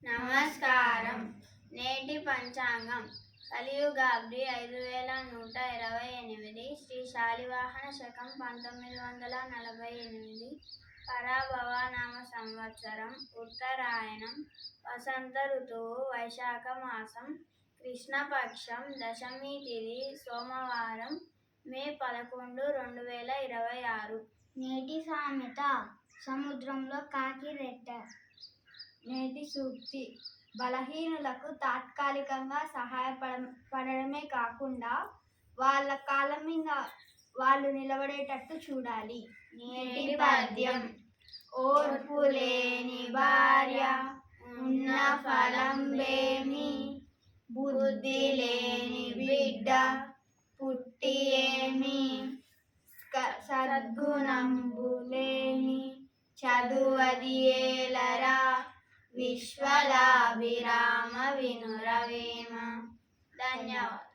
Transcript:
నమస్కారం. నేటి పంచాంగం కలియుగాబ్ది 5128 శ్రీ శాలివాహన శకం 1948 పరాభవ నామ సంవత్సరం ఉత్తరాయణం వసంత ఋతువు వైశాఖ మాసం కృష్ణపక్షం దశమి తిథి సోమవారం మే 11, 2026. నేటి సామెత సముద్రంలో కాకి రెట్ట. నేటి సూక్తి బలహీనులకు తాత్కాలికంగా సహాయపడమే కాకుండా వాళ్ళ కాళ్ళ మీద వాళ్ళు నిలబడేటట్టు చూడాలి. నేటి పద్యం ఓర్పు లేని భార్య ఉన్న ఫలం వేమి, బుద్ధి లేని బిడ్డ పుట్టి ఏమి, సద్గుణంబు లేని చదువది ఏలరా, విశ్వదాభిరామ వినురవేమ. ధన్యవాదాలు.